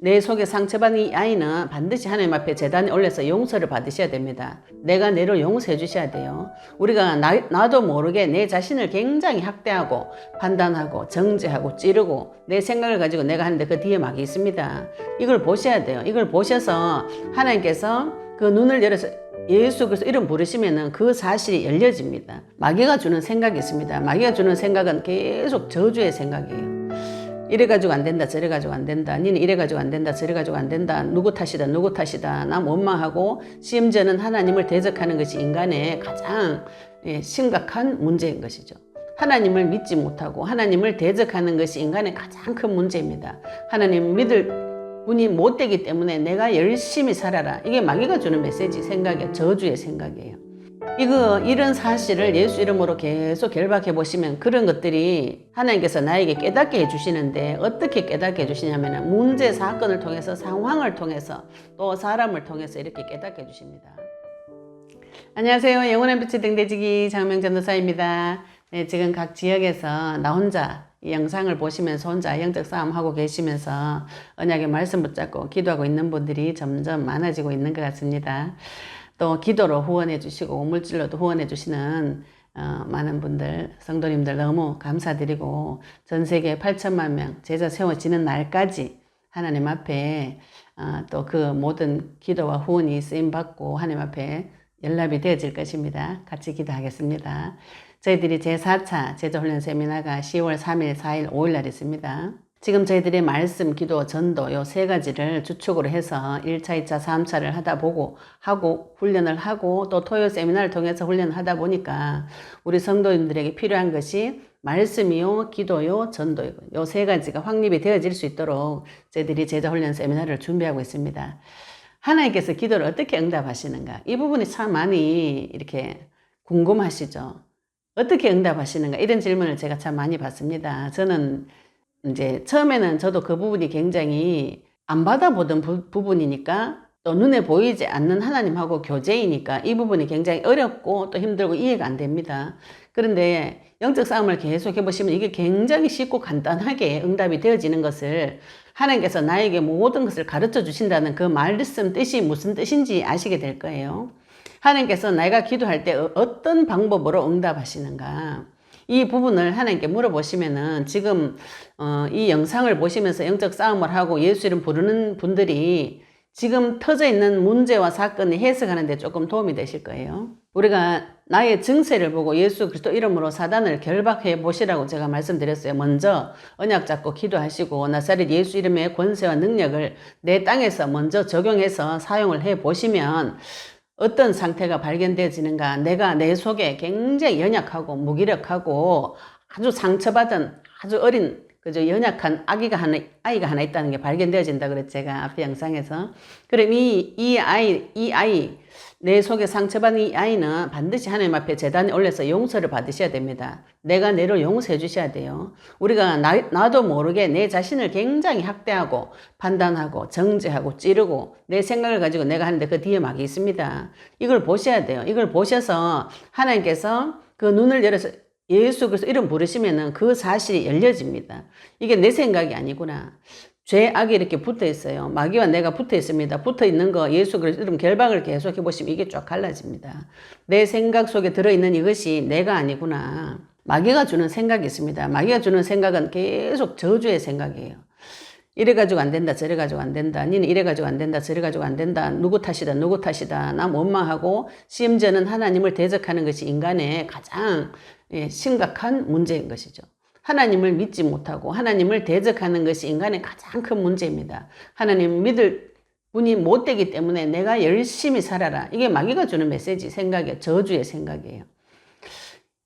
내 속에 상처받은 이 아이는 반드시 하나님 앞에 제단에 올려서 용서를 받으셔야 됩니다. 내가 내로 용서해 주셔야 돼요. 우리가 나도 모르게 내 자신을 굉장히 학대하고 판단하고 정죄하고 찌르고 내 생각을 가지고 내가 하는데 그 뒤에 막이 있습니다. 이걸 보셔야 돼요. 이걸 보셔서 하나님께서 그 눈을 열어서 예수 그리스도 이름 부르시면은 그 사실이 열려집니다. 마귀가 주는 생각이 있습니다. 마귀가 주는 생각은 계속 저주의 생각이에요. 이래가지고 안 된다, 저래가지고 안 된다, 니는 이래가지고 안 된다, 저래가지고 안 된다, 누구 탓이다, 누구 탓이다, 남 원망하고 심지어는 하나님을 대적하는 것이 인간의 가장 심각한 문제인 것이죠. 하나님을 믿지 못하고 하나님을 대적하는 것이 인간의 가장 큰 문제입니다. 하나님 믿을 분이 못 되기 때문에 내가 열심히 살아라. 이게 마귀가 주는 메시지, 생각이에요. 저주의 생각이에요. 이런 사실을 예수 이름으로 계속 결박해 보시면 그런 것들이 하나님께서 나에게 깨닫게 해주시는데 어떻게 깨닫게 해주시냐면 문제, 사건을 통해서 상황을 통해서 또 사람을 통해서 이렇게 깨닫게 해주십니다. 안녕하세요. 영원한 빛의 등대지기 장명 전도사입니다. 네, 지금 각 지역에서 나 혼자 이 영상을 보시면서 혼자 영적 싸움하고 계시면서 언약의 말씀 붙잡고 기도하고 있는 분들이 점점 많아지고 있는 것 같습니다. 또 기도로 후원해 주시고 물질로도 후원해 주시는 많은 분들, 성도님들 너무 감사드리고 전 세계 8천만 명 제자 세워지는 날까지 하나님 앞에 또 그 모든 기도와 후원이 쓰임받고 하나님 앞에 연락이 되어질 것입니다. 같이 기도하겠습니다. 저희들이 제4차 제자훈련 세미나가 10월 3일, 4일, 5일 날 있습니다. 지금 저희들이 말씀, 기도, 전도 요 세 가지를 주축으로 해서 1차, 2차, 3차를 하다 보고 하고 훈련을 하고 또 토요 세미나를 통해서 훈련을 하다 보니까 우리 성도님들에게 필요한 것이 말씀이요, 기도요, 전도요. 요 세 가지가 확립이 되어질 수 있도록 저희들이 제자훈련 세미나를 준비하고 있습니다. 하나님께서 기도를 어떻게 응답하시는가? 이 부분이 참 많이 이렇게 궁금하시죠? 어떻게 응답하시는가? 이런 질문을 제가 참 많이 받습니다. 저는 이제 처음에는 저도 그 부분이 굉장히 안 받아보던 부분이니까 또 눈에 보이지 않는 하나님하고 교제이니까 이 부분이 굉장히 어렵고 또 힘들고 이해가 안 됩니다. 그런데 영적 싸움을 계속 해보시면 이게 굉장히 쉽고 간단하게 응답이 되어지는 것을 하나님께서 나에게 모든 것을 가르쳐 주신다는 그 말씀 뜻이 무슨 뜻인지 아시게 될 거예요. 하나님께서 내가 기도할 때 어떤 방법으로 응답하시는가? 이 부분을 하나님께 물어보시면은 지금 이 영상을 보시면서 영적 싸움을 하고 예수 이름 부르는 분들이 지금 터져 있는 문제와 사건을 해석하는 데 조금 도움이 되실 거예요. 우리가 나의 증세를 보고 예수 그리스도 이름으로 사단을 결박해 보시라고 제가 말씀드렸어요. 먼저 언약 잡고 기도하시고 나사렛 예수 이름의 권세와 능력을 내 땅에서 먼저 적용해서 사용을 해 보시면 어떤 상태가 발견되어지는가? 내가 내 속에 굉장히 연약하고 무기력하고 아주 상처받은 아주 어린 그저 연약한 아이가 하나 있다는 게 발견되어진다 그랬죠. 제가 앞에 영상에서. 그럼 이 아이 내 속에 상처받은 이 아이는 반드시 하나님 앞에 제단에 올려서 용서를 받으셔야 됩니다. 내가 내로 용서해 주셔야 돼요. 우리가 나도 모르게 내 자신을 굉장히 학대하고 판단하고 정죄하고 찌르고 내 생각을 가지고 내가 하는데 그 뒤에 막이 있습니다. 이걸 보셔야 돼요. 이걸 보셔서 하나님께서 그 눈을 열어서 예수 그리스도 이름 부르시면은 그 사실이 열려집니다. 이게 내 생각이 아니구나. 죄악이 이렇게 붙어 있어요. 마귀와 내가 붙어 있습니다. 붙어 있는 거 예수 그리스도 이름 결박을 계속 해보시면 이게 쫙 갈라집니다. 내 생각 속에 들어있는 이것이 내가 아니구나. 마귀가 주는 생각이 있습니다. 마귀가 주는 생각은 계속 저주의 생각이에요. 이래가지고 안 된다, 저래가지고 안 된다, 니는 이래가지고 안 된다, 저래가지고 안 된다, 누구 탓이다, 누구 탓이다, 남 원망하고 심지어는 하나님을 대적하는 것이 인간의 가장 심각한 문제인 것이죠. 하나님을 믿지 못하고 하나님을 대적하는 것이 인간의 가장 큰 문제입니다. 하나님 믿을 분이 못 되기 때문에 내가 열심히 살아라. 이게 마귀가 주는 메시지, 생각이에요. 저주의 생각이에요.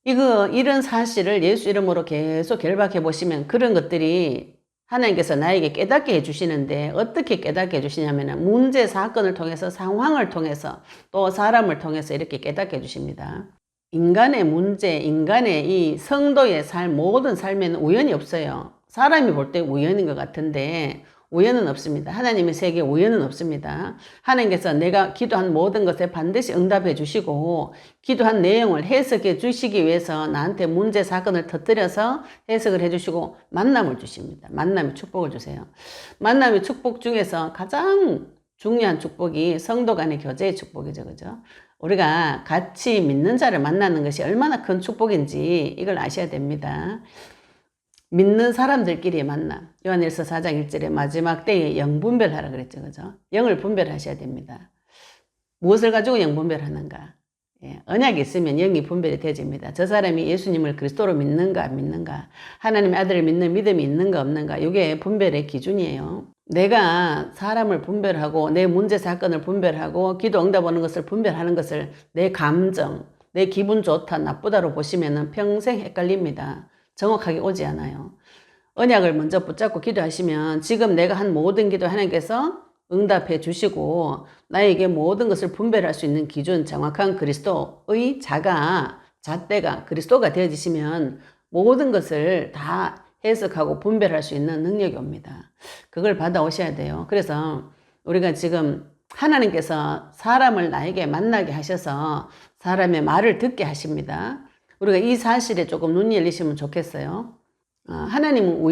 이런 사실을 예수 이름으로 계속 결박해 보시면 그런 것들이 하나님께서 나에게 깨닫게 해주시는데 어떻게 깨닫게 해주시냐면 문제, 사건을 통해서 상황을 통해서 또 사람을 통해서 이렇게 깨닫게 해주십니다. 인간의 문제, 인간의 이 성도의 모든 삶에는 우연이 없어요. 사람이 볼 때 우연인 것 같은데 우연은 없습니다. 하나님의 세계에 우연은 없습니다. 하나님께서 내가 기도한 모든 것에 반드시 응답해 주시고 기도한 내용을 해석해 주시기 위해서 나한테 문제 사건을 터뜨려서 해석을 해 주시고 만남을 주십니다. 만남의 축복을 주세요. 만남의 축복 중에서 가장 중요한 축복이 성도 간의 교제의 축복이죠. 그죠? 우리가 같이 믿는 자를 만나는 것이 얼마나 큰 축복인지 이걸 아셔야 됩니다. 믿는 사람들끼리의 만남. 요한일서 4장 1절에 마지막 때에 영분별하라 그랬죠. 그죠? 영을 분별하셔야 됩니다. 무엇을 가지고 영분별하는가? 예, 언약이 있으면 영이 분별이 되집니다. 저 사람이 예수님을 그리스도로 믿는가 안 믿는가? 하나님의 아들을 믿는 믿음이 있는가 없는가? 이게 분별의 기준이에요. 내가 사람을 분별하고 내 문제 사건을 분별하고 기도 응답 오는 것을 분별하는 것을 내 감정, 내 기분 좋다 나쁘다로 보시면 평생 헷갈립니다. 정확하게 오지 않아요. 언약을 먼저 붙잡고 기도하시면 지금 내가 한 모든 기도 하나님께서 응답해 주시고 나에게 모든 것을 분별할 수 있는 기준, 정확한 그리스도의 잣대가 그리스도가 되어지시면 모든 것을 다 해석하고 분별할 수 있는 능력이 옵니다. 그걸 받아오셔야 돼요. 그래서 우리가 지금 하나님께서 사람을 나에게 만나게 하셔서 사람의 말을 듣게 하십니다. 우리가 이 사실에 조금 눈이 열리시면 좋겠어요. 하나님은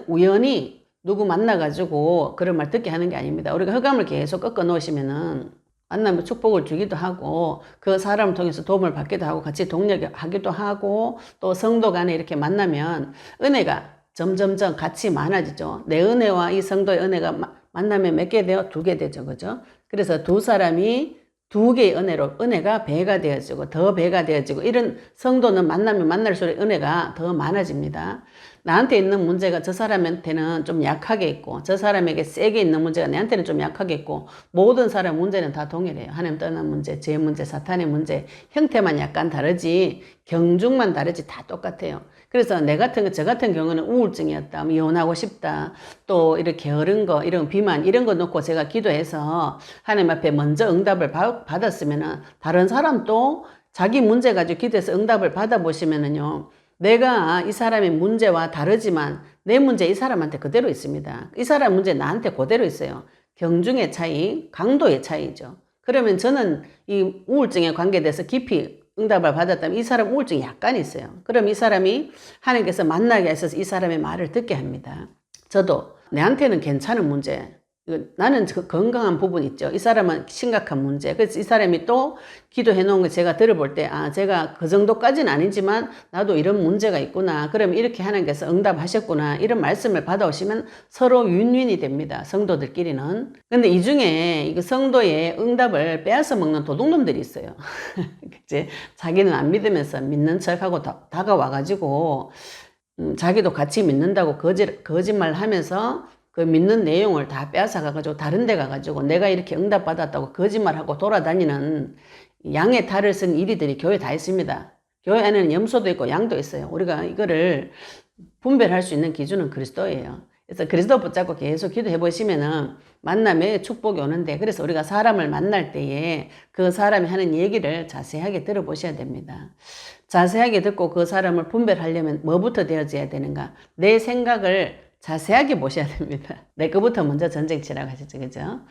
우연히 누구 만나가지고 그런 말 듣게 하는 게 아닙니다. 우리가 흑암을 계속 꺾어 놓으시면은 만나면 축복을 주기도 하고 그 사람을 통해서 도움을 받기도 하고 같이 동력하기도 하고 또 성도 간에 이렇게 만나면 은혜가 점점점 같이 많아지죠. 내 은혜와 이 성도의 은혜가 만나면 몇 개 돼요? 2개 되죠. 그죠? 그래서 두 사람이 2개의 은혜로 은혜가 배가 되어지고 더 배가 되어지고 이런 성도는 만나면 만날수록 은혜가 더 많아집니다. 나한테 있는 문제가 저 사람한테는 좀 약하게 있고 저 사람에게 세게 있는 문제가 내한테는 좀 약하게 있고 모든 사람 문제는 다 동일해요. 하나님 떠난 문제, 죄 문제, 사탄의 문제 형태만 약간 다르지 경중만 다르지 다 똑같아요. 그래서 저 같은 경우는 우울증이었다, 이혼하고 싶다, 또 이렇게 게으른 거, 이런 비만, 이런 거 놓고 제가 기도해서 하나님 앞에 먼저 응답을 받았으면은 다른 사람도 자기 문제 가지고 기도해서 응답을 받아보시면은요, 내가 이 사람의 문제와 다르지만 내 문제 이 사람한테 그대로 있습니다. 이 사람 문제 나한테 그대로 있어요. 경중의 차이, 강도의 차이죠. 그러면 저는 이 우울증에 관계돼서 깊이 응답을 받았다면 이 사람 우울증이 약간 있어요. 그럼 이 사람이 하나님께서 만나게 하셔서 이 사람의 말을 듣게 합니다. 저도 내한테는 괜찮은 문제, 나는 건강한 부분 있죠. 이 사람은 심각한 문제. 그래서 이 사람이 또 기도해 놓은 거 제가 들어볼 때, 제가 그 정도까지는 아니지만 나도 이런 문제가 있구나. 그럼 이렇게 하나님께서 응답하셨구나. 이런 말씀을 받아오시면 서로 윈윈이 됩니다. 성도들끼리는. 근데 이 중에 이거 성도의 응답을 빼앗아 먹는 도둑놈들이 있어요. 그치? 자기는 안 믿으면서 믿는 척하고 다가와가지고, 자기도 같이 믿는다고 거짓말 하면서 그 믿는 내용을 다 빼앗아가가지고 다른 데 가가지고 내가 이렇게 응답받았다고 거짓말하고 돌아다니는 양의 탈을 쓴 이리들이 교회에 다 있습니다. 교회 안에는 염소도 있고 양도 있어요. 우리가 이거를 분별할 수 있는 기준은 그리스도예요. 그래서 그리스도 붙잡고 계속 기도해 보시면은 만남에 축복이 오는데, 그래서 우리가 사람을 만날 때에 그 사람이 하는 얘기를 자세하게 들어보셔야 됩니다. 자세하게 듣고 그 사람을 분별하려면 뭐부터 되어져야 되는가? 내 생각을 자세하게 보셔야 됩니다. 내 거부터 먼저 전쟁 치라고 하셨죠. 그죠?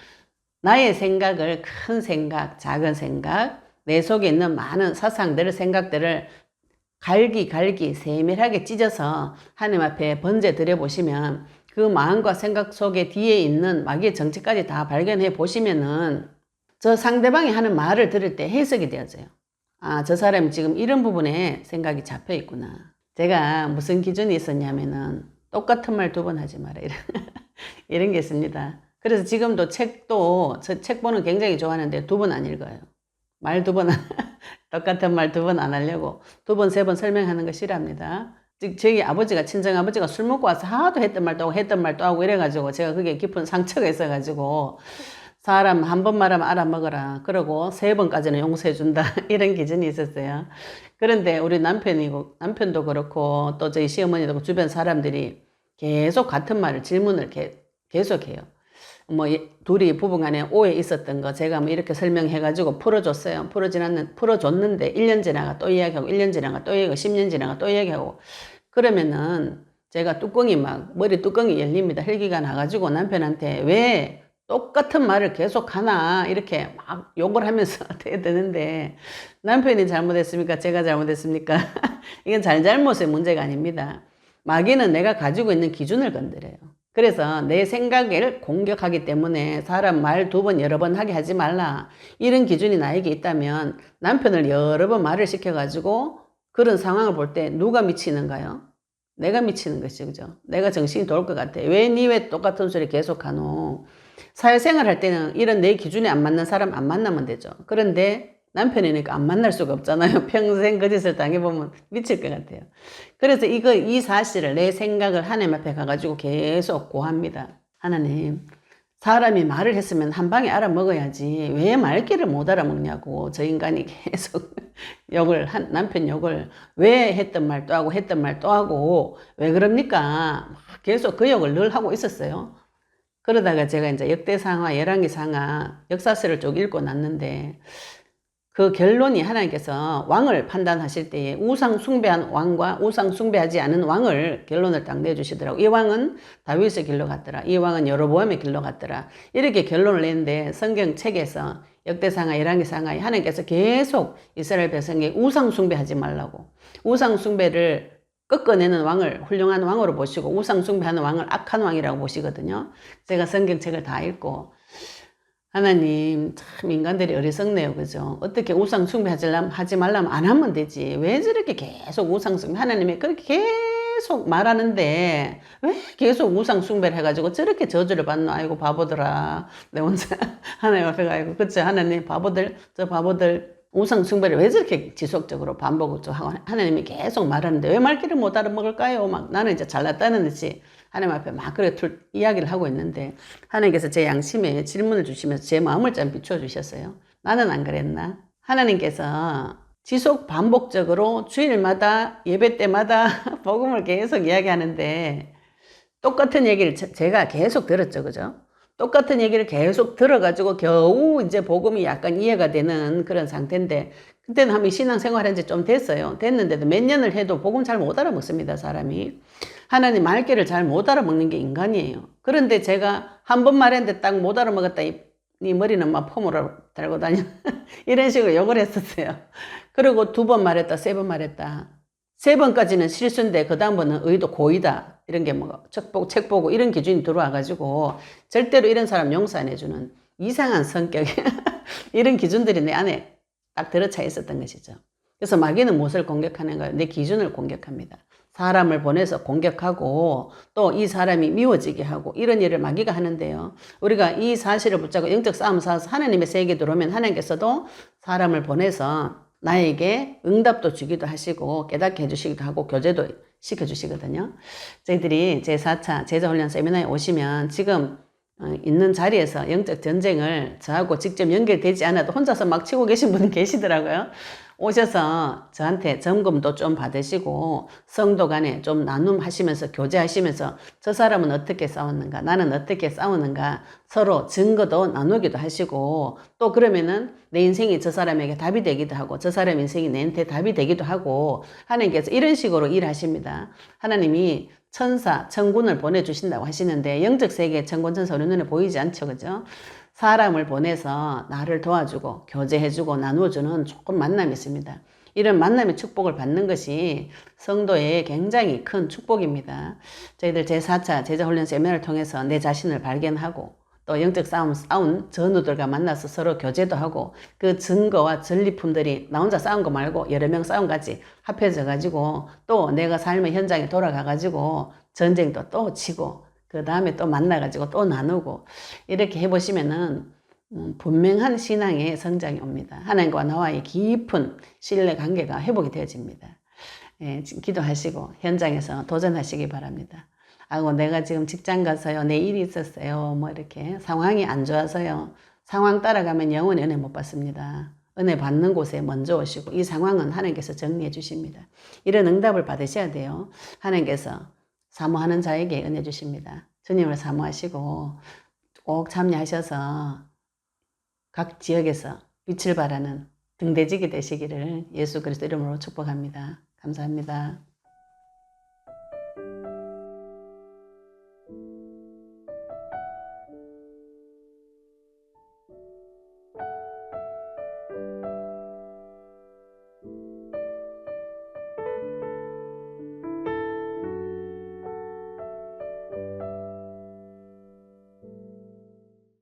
나의 생각을, 큰 생각, 작은 생각, 내 속에 있는 많은 사상들, 생각들을 갈기 세밀하게 찢어서 하나님 앞에 번제 드려보시면 그 마음과 생각 속에 뒤에 있는 마귀의 정체까지 다 발견해 보시면은 저 상대방이 하는 말을 들을 때 해석이 되어져요. 저 사람이 지금 이런 부분에 생각이 잡혀 있구나. 제가 무슨 기준이 있었냐면은 똑같은 말 2번 하지 마라. 이런 게 있습니다. 그래서 지금도 저 책 보는 굉장히 좋아하는데 2번 안 읽어요. 말 2번, 똑같은 말 2번 안 하려고 2번, 3번 설명하는 거 싫어합니다. 저희 친정아버지가 술 먹고 와서 하도 했던 말도 하고 이래가지고 제가 그게 깊은 상처가 있어가지고 사람 한 번 말하면 알아먹어라. 그러고 3번까지는 용서해준다. 이런 기준이 있었어요. 그런데 우리 남편도 그렇고 또 저희 시어머니도 그렇고 주변 사람들이 계속 같은 말을 질문을 계속해요. 둘이 부부간에 오해 있었던 거 제가 이렇게 설명해가지고 풀어줬어요. 풀어줬는데 1년 지나가 또 이야기하고 1년 지나가 또 이야기하고 10년 지나가 또 이야기하고 그러면은 제가 뚜껑이 막 머리 뚜껑이 열립니다. 헬기가 나가지고 남편한테 왜 똑같은 말을 계속 하나 이렇게 막 욕을 하면서 해야 되는데 남편이 잘못했습니까? 제가 잘못했습니까? 이건 잘잘못의 문제가 아닙니다. 마귀는 내가 가지고 있는 기준을 건드려요. 그래서 내 생각을 공격하기 때문에 사람 말 2번 여러 번 하게 하지 말라. 이런 기준이 나에게 있다면 남편을 여러 번 말을 시켜가지고 그런 상황을 볼 때 누가 미치는가요? 내가 미치는 것이죠. 그죠? 내가 정신이 돌 것 같아. 왜 똑같은 소리 계속 하노? 사회생활 할 때는 이런 내 기준에 안 맞는 사람 안 만나면 되죠. 그런데 남편이니까 안 만날 수가 없잖아요. 평생 그 짓을 당해보면 미칠 것 같아요. 그래서 이 사실을 내 생각을 하나님 앞에 가가지고 계속 고합니다. 하나님, 사람이 말을 했으면 한 방에 알아먹어야지 왜 말귀를 못 알아먹냐고 저 인간이 계속 남편 욕을 왜 했던 말 또 하고 했던 말 또 하고 왜 그럽니까? 계속 그 욕을 늘 하고 있었어요. 그러다가 제가 이제 역대상하, 열왕기상하 역사서를 쭉 읽고 났는데 그 결론이 하나님께서 왕을 판단하실 때에 우상 숭배한 왕과 우상 숭배하지 않은 왕을 결론을 딱 내주시더라고. 이 왕은 다윗의 길로 갔더라. 이 왕은 여로보암의 길로 갔더라. 이렇게 결론을 내는데 성경책에서 역대상하, 열왕기상하에 하나님께서 계속 이스라엘 백성에게 우상 숭배하지 말라고. 우상 숭배를 꺾어내는 왕을 훌륭한 왕으로 보시고 우상 숭배하는 왕을 악한 왕이라고 보시거든요. 제가 성경책을 다 읽고 하나님 참 인간들이 어리석네요. 그죠? 어떻게 우상 숭배하지 말라면 안 하면 되지. 왜 저렇게 계속 우상 숭배 하나님이 그렇게 계속 말하는데 왜 계속 우상 숭배를 해가지고 저렇게 저주를 받나. 아이고 바보들아. 내 혼자 하나님 앞에 가고 그치 하나님 바보들 저 바보들 우상 숭배를 왜 저렇게 지속적으로 반복을 하고 하나님이 계속 말하는데 왜 말귀를 못 알아먹을까요? 막 나는 이제 잘났다는 듯이 하나님 앞에 막 그렇게 이야기를 하고 있는데 하나님께서 제 양심에 질문을 주시면서 제 마음을 좀 비춰주셨어요. 나는 안 그랬나? 하나님께서 지속 반복적으로 주일마다 예배 때마다 복음을 계속 이야기하는데 똑같은 얘기를 제가 계속 들었죠. 그죠? 똑같은 얘기를 계속 들어가지고 겨우 이제 복음이 약간 이해가 되는 그런 상태인데 그때는 한번 신앙생활 한 지 좀 됐어요. 됐는데도 몇 년을 해도 복음 잘 못 알아먹습니다. 사람이. 하나님 말귀를 잘 못 알아먹는 게 인간이에요. 그런데 제가 한 번 말했는데 딱 못 알아먹었다. 네 머리는 막 폼으로 달고 다녀. 이런 식으로 욕을 했었어요. 그리고 2번 말했다. 3번 말했다. 3번까지는 실수인데 그 다음번은 의도 고의다. 이런 게 뭐 책 보고 이런 기준이 들어와가지고 절대로 이런 사람 용서 안 해주는 이상한 성격 이런 기준들이 내 안에 딱 들어차 있었던 것이죠. 그래서 마귀는 무엇을 공격하는 거예요? 내 기준을 공격합니다. 사람을 보내서 공격하고 또 이 사람이 미워지게 하고 이런 일을 마귀가 하는데요. 우리가 이 사실을 붙잡고 영적 싸움 싸워서 하나님의 세계에 들어오면 하나님께서도 사람을 보내서 나에게 응답도 주기도 하시고 깨닫게 해주시기도 하고 교제도 시켜주시거든요. 저희들이 제4차 제자훈련 세미나에 오시면 지금 있는 자리에서 영적 전쟁을 저하고 직접 연결되지 않아도 혼자서 막 치고 계신 분 계시더라고요. 오셔서 저한테 점검도 좀 받으시고 성도 간에 좀 나눔하시면서 교제하시면서 저 사람은 어떻게 싸웠는가 나는 어떻게 싸우는가 서로 증거도 나누기도 하시고 또 그러면은 내 인생이 저 사람에게 답이 되기도 하고 저 사람 인생이 내한테 답이 되기도 하고 하나님께서 이런 식으로 일하십니다. 하나님이 천사, 천군을 보내주신다고 하시는데 영적 세계의 천군, 천사 우리 눈에 보이지 않죠. 그죠? 사람을 보내서 나를 도와주고 교제해주고 나누어주는 조금 만남이 있습니다. 이런 만남의 축복을 받는 것이 성도의 굉장히 큰 축복입니다. 저희들 제4차 제자훈련 세미나를 통해서 내 자신을 발견하고 또 영적 싸움 싸운 전우들과 만나서 서로 교제도 하고 그 증거와 전리품들이 나 혼자 싸운 거 말고 여러 명 싸움 같이 합해져 가지고 또 내가 삶의 현장에 돌아가 가지고 전쟁도 또 치고 그 다음에 또 만나가지고 또 나누고 이렇게 해보시면은 분명한 신앙의 성장이 옵니다. 하나님과 나와의 깊은 신뢰 관계가 회복이 되어집니다. 예, 기도하시고 현장에서 도전하시기 바랍니다. 아이고 내가 지금 직장 가서요 내 일이 있었어요 뭐 이렇게 상황이 안 좋아서요. 상황 따라가면 영원히 은혜 못 받습니다. 은혜 받는 곳에 먼저 오시고 이 상황은 하나님께서 정리해 주십니다. 이런 응답을 받으셔야 돼요. 하나님께서 사모하는 자에게 은혜 주십니다. 주님을 사모하시고 꼭 참여하셔서 각 지역에서 빛을 발하는 등대지기 되시기를 예수 그리스도 이름으로 축복합니다. 감사합니다.